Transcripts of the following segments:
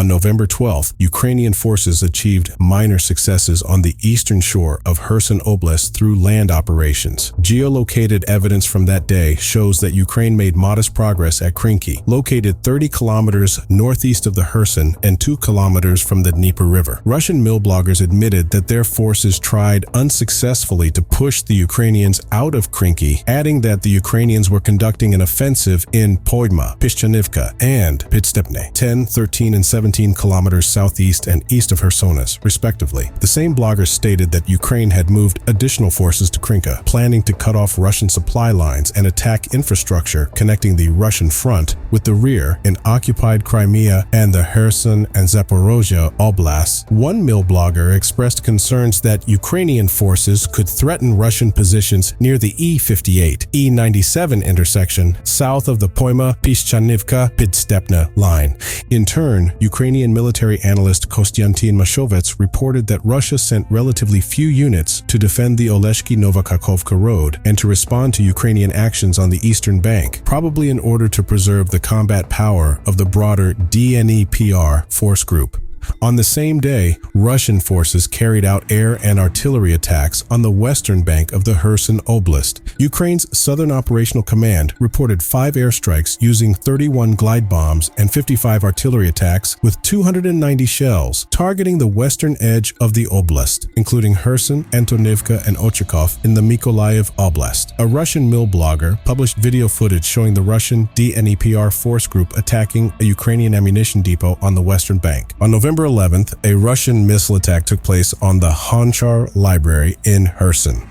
On November 12th, Ukrainian forces achieved minor successes on the eastern shore of Kherson Oblast through land operations. Geolocated evidence from that day shows that Ukraine made modest progress at Krynki, located 30 kilometers northeast of the Herson and 2 kilometers from the Dnieper River. Russian milbloggers admitted that their forces tried unsuccessfully to push the Ukrainians out of Krynki, adding that the Ukrainians were conducting an offensive in Poyma-Pishchanivka and Pidstepne, 10, 13, and 17 kilometers southeast and east of Chersonese, respectively. The same bloggers stated that Ukraine had moved additional forces to Krynka, planning to cut off Russian supply lines and attack infrastructure connecting the Russian front with the rear in occupied Crimea and the Herson and Zaporozhye oblasts. One milblogger expressed concerns that Ukrainian forces could threaten Russian positions near the E58, E97 intersection south of the Poyma-Pishchanivka-Pidstepne line. In turn, Ukrainian military analyst Kostyantyn Mashovets reported that Russia sent relatively few units to defend the Oleshki-Nova Kakhovka road and to respond to Ukrainian actions on the eastern bank, probably in order to preserve the combat power of the broader Dnepr force group. On the same day, Russian forces carried out air and artillery attacks on the western bank of the Kherson Oblast. Ukraine's Southern Operational Command reported 5 airstrikes using 31 glide bombs and 55 artillery attacks with 290 shells, targeting the western edge of the oblast, including Herson, Antonivka, and Ochakov in the Mykolaiv Oblast. A Russian milblogger published video footage showing the Russian Dnepr force group attacking a Ukrainian ammunition depot on the western bank. On November 11th, a Russian missile attack took place on the Honchar Library in Kherson.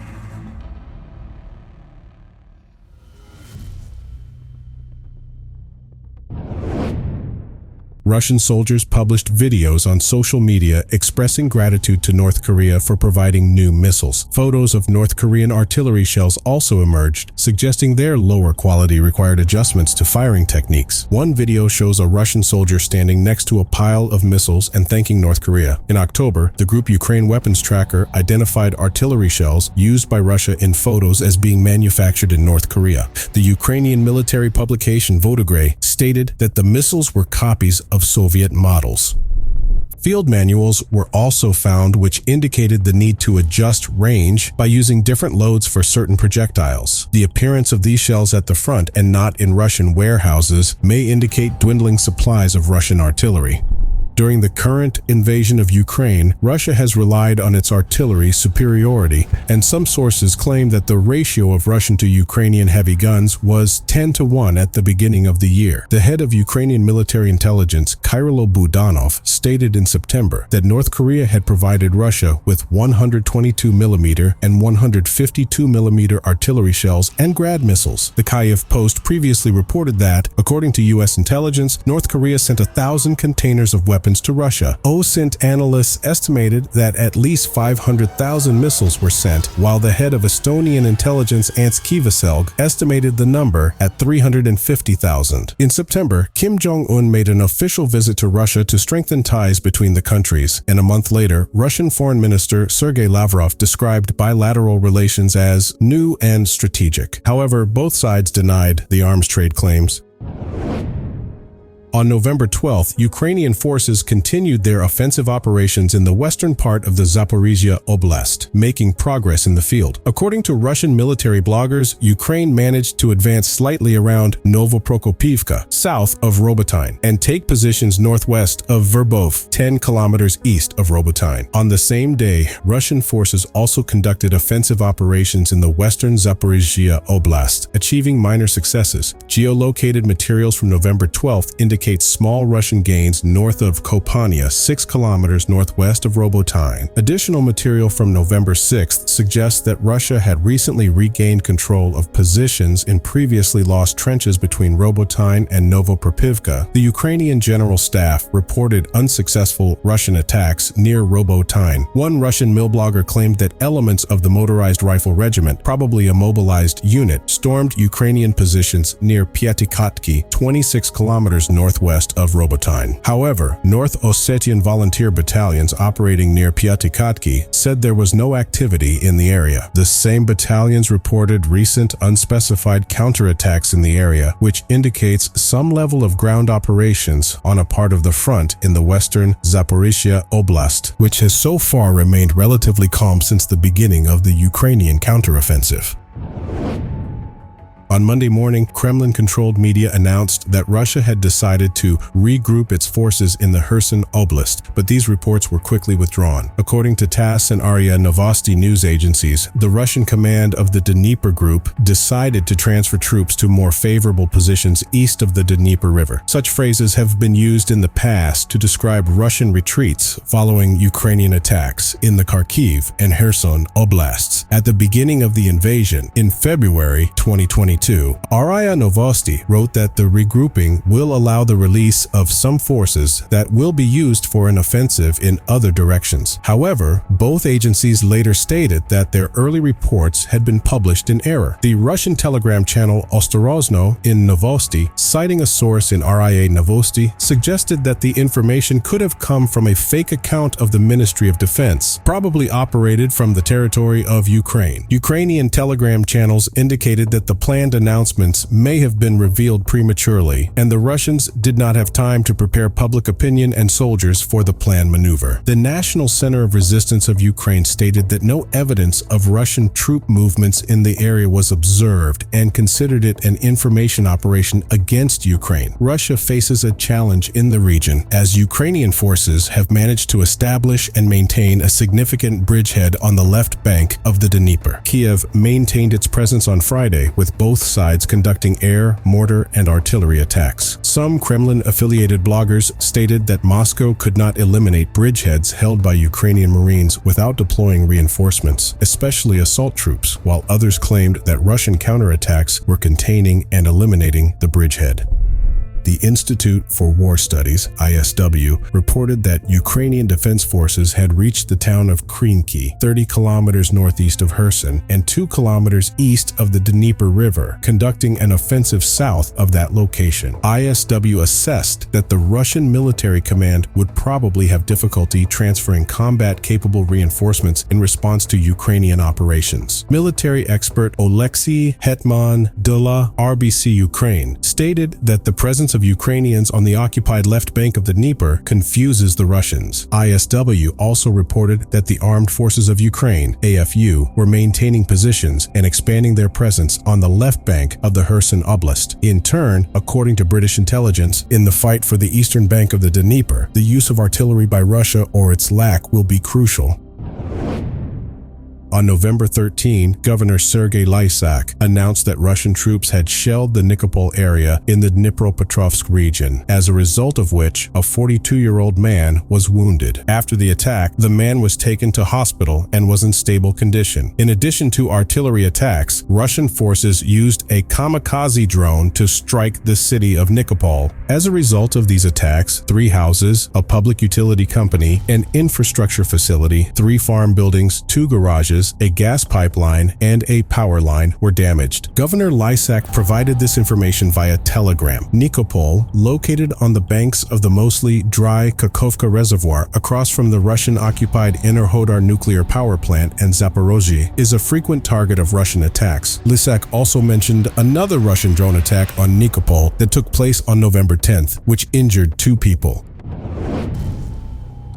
Russian soldiers published videos on social media expressing gratitude to North Korea for providing new missiles. Photos of North Korean artillery shells also emerged, suggesting their lower quality required adjustments to firing techniques. One video shows a Russian soldier standing next to a pile of missiles and thanking North Korea. In October, the group Ukraine Weapons Tracker identified artillery shells used by Russia in photos as being manufactured in North Korea. The Ukrainian military publication Vodogray stated that the missiles were copies of Soviet models. Field manuals were also found which indicated the need to adjust range by using different loads for certain projectiles. The appearance of these shells at the front and not in Russian warehouses may indicate dwindling supplies of Russian artillery. During the current invasion of Ukraine, Russia has relied on its artillery superiority, and some sources claim that the ratio of Russian to Ukrainian heavy guns was 10-1 at the beginning of the year. The head of Ukrainian military intelligence, Kyrylo Budanov, stated in September that North Korea had provided Russia with 122mm and 152mm artillery shells and Grad missiles. The Kyiv Post previously reported that, according to U.S. intelligence, North Korea sent 1,000 containers of weapons to Russia. OSINT analysts estimated that at least 500,000 missiles were sent, while the head of Estonian intelligence Ants Kiviselg estimated the number at 350,000. In September, Kim Jong-un made an official visit to Russia to strengthen ties between the countries, and a month later, Russian Foreign Minister Sergei Lavrov described bilateral relations as new and strategic. However, both sides denied the arms trade claims. On November 12th, Ukrainian forces continued their offensive operations in the western part of the Zaporizhia Oblast, making progress in the field. According to Russian military bloggers, Ukraine managed to advance slightly around Novoprokopivka, south of Robotyne, and take positions northwest of Verbov, 10 kilometers east of Robotyne. On the same day, Russian forces also conducted offensive operations in the western Zaporizhia Oblast, achieving minor successes. Geolocated materials from November 12th indicate small Russian gains north of Kopania, 6 kilometers northwest of Robotyne. Additional material from November 6th suggests that Russia had recently regained control of positions in previously lost trenches between Robotyne and Novopropivka. The Ukrainian General Staff reported unsuccessful Russian attacks near Robotyne. One Russian milblogger claimed that elements of the motorized rifle regiment, probably a mobilized unit, stormed Ukrainian positions near Pyatikotki, 26 kilometers northwest southwest of Robotyne. However, North Ossetian volunteer battalions operating near Pyatikhatki said there was no activity in the area. The same battalions reported recent unspecified counterattacks in the area, which indicates some level of ground operations on a part of the front in the western Zaporizhia Oblast, which has so far remained relatively calm since the beginning of the Ukrainian counteroffensive. On Monday morning, Kremlin-controlled media announced that Russia had decided to regroup its forces in the Kherson Oblast, but these reports were quickly withdrawn. According to TASS and RIA Novosti news agencies, the Russian command of the Dnepr group decided to transfer troops to more favorable positions east of the Dnieper River. Such phrases have been used in the past to describe Russian retreats following Ukrainian attacks in the Kharkiv and Kherson Oblasts at the beginning of the invasion in February 2022. RIA Novosti wrote that the regrouping will allow the release of some forces that will be used for an offensive in other directions. However, both agencies later stated that their early reports had been published in error. The Russian telegram channel Ostorozno in Novosti, citing a source in RIA Novosti, suggested that the information could have come from a fake account of the Ministry of Defense, probably operated from the territory of Ukraine. Ukrainian telegram channels indicated that the planned announcements may have been revealed prematurely, and the Russians did not have time to prepare public opinion and soldiers for the planned maneuver. The National Center of Resistance of Ukraine stated that no evidence of Russian troop movements in the area was observed and considered it an information operation against Ukraine. Russia faces a challenge in the region as Ukrainian forces have managed to establish and maintain a significant bridgehead on the left bank of the Dnepr. Kiev maintained its presence on Friday, with both sides conducting air, mortar, and artillery attacks. Some Kremlin-affiliated bloggers stated that Moscow could not eliminate bridgeheads held by Ukrainian Marines without deploying reinforcements, especially assault troops, while others claimed that Russian counterattacks were containing and eliminating the bridgehead. The Institute for War Studies, ISW, reported that Ukrainian defense forces had reached the town of Krynki, 30 kilometers northeast of Kherson and 2 kilometers east of the Dnieper River, conducting an offensive south of that location. ISW assessed that the Russian military command would probably have difficulty transferring combat-capable reinforcements in response to Ukrainian operations. Military expert Oleksiy Hetman Dula, RBC Ukraine, stated that the presence of Ukrainians on the occupied left bank of the Dnieper confuses the Russians. ISW also reported that the Armed Forces of Ukraine, AFU, were maintaining positions and expanding their presence on the left bank of the Kherson Oblast. In turn, according to British intelligence, in the fight for the eastern bank of the Dnieper, the use of artillery by Russia or its lack will be crucial. On November 13, Governor Sergei Lysak announced that Russian troops had shelled the Nikopol area in the Dnipropetrovsk region, as a result of which a 42-year-old man was wounded. After the attack, the man was taken to hospital and was in stable condition. In addition to artillery attacks, Russian forces used a kamikaze drone to strike the city of Nikopol. As a result of these attacks, 3 houses, a public utility company, an infrastructure facility, 3 farm buildings, 2 garages, a gas pipeline, and a power line were damaged. Governor Lysak provided this information via telegram. Nikopol, located on the banks of the mostly dry Kakhovka reservoir across from the Russian-occupied Enerhodar nuclear power plant and Zaporozhye, is a frequent target of Russian attacks. Lysak also mentioned another Russian drone attack on Nikopol that took place on November 10th, which injured 2 people.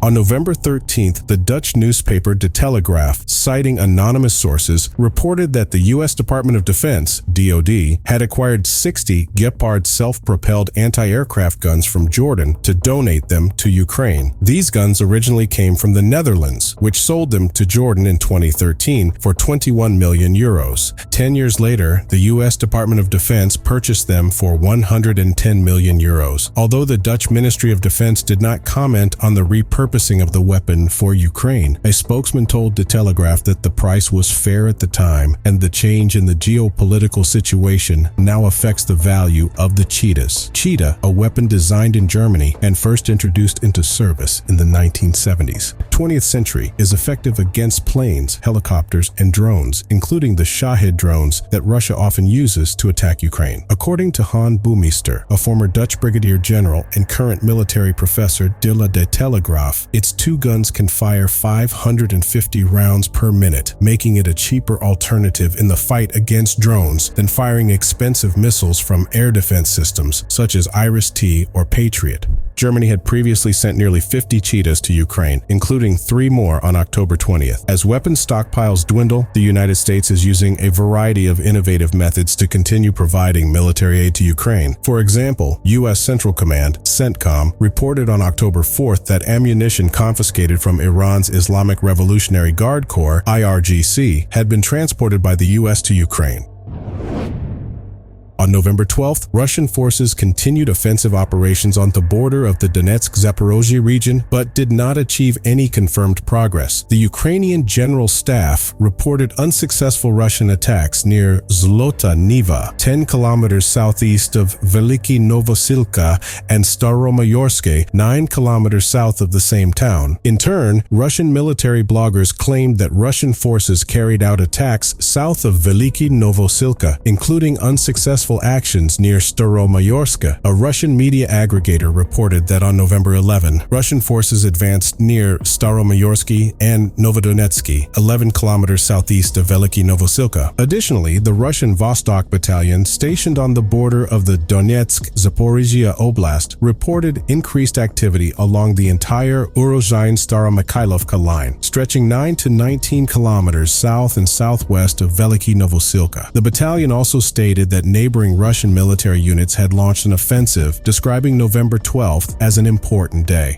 On November 13th, the Dutch newspaper De Telegraaf, citing anonymous sources, reported that the U.S. Department of Defense, DoD, had acquired 60 Gepard self-propelled anti-aircraft guns from Jordan to donate them to Ukraine. These guns originally came from the Netherlands, which sold them to Jordan in 2013 for 21 million euros. 10 years later, the U.S. Department of Defense purchased them for 110 million euros. Although the Dutch Ministry of Defense did not comment on the repurposing of the weapon for Ukraine, a spokesman told De Telegraaf that the price was fair at the time, and the change in the geopolitical situation now affects the value of the Cheetahs. Cheetah, a weapon designed in Germany and first introduced into service in the 1970s. 20th century is effective against planes, helicopters, and drones, including the Shahed drones that Russia often uses to attack Ukraine. According to Han Boomeister, a former Dutch brigadier general and current military professor de la De Telegraaf, its two guns can fire 550 rounds per minute, making it a cheaper alternative in the fight against drones than firing expensive missiles from air defense systems such as Iris-T or Patriot. Germany had previously sent nearly 50 cheetahs to Ukraine, including 3 more on October 20th. As weapon stockpiles dwindle, the United States is using a variety of innovative methods to continue providing military aid to Ukraine. For example, U.S. Central Command, CENTCOM, reported on October 4th that ammunition confiscated from Iran's Islamic Revolutionary Guard Corps, IRGC, had been transported by the U.S. to Ukraine. On November 12th, Russian forces continued offensive operations on the border of the Donetsk-Zaporizhia region, but did not achieve any confirmed progress. The Ukrainian General Staff reported unsuccessful Russian attacks near Zlota Niva, 10 kilometers southeast of Veliki Novosilka, and Staromayorsk, 9 kilometers south of the same town. In turn, Russian military bloggers claimed that Russian forces carried out attacks south of Veliki Novosilka, including unsuccessful actions near Staromayorsk. A Russian media aggregator reported that on November 11, Russian forces advanced near Staromayorsk and Novodonetsky, 11 kilometers southeast of Veliki Novosilka. Additionally, the Russian Vostok battalion stationed on the border of the Donetsk-Zaporizhia Oblast reported increased activity along the entire Urozhain-Staromykhailivka line, stretching 9 to 19 kilometers south and southwest of Veliki Novosilka. The battalion also stated that neighboring Russian military units had launched an offensive, describing November 12th as an important day.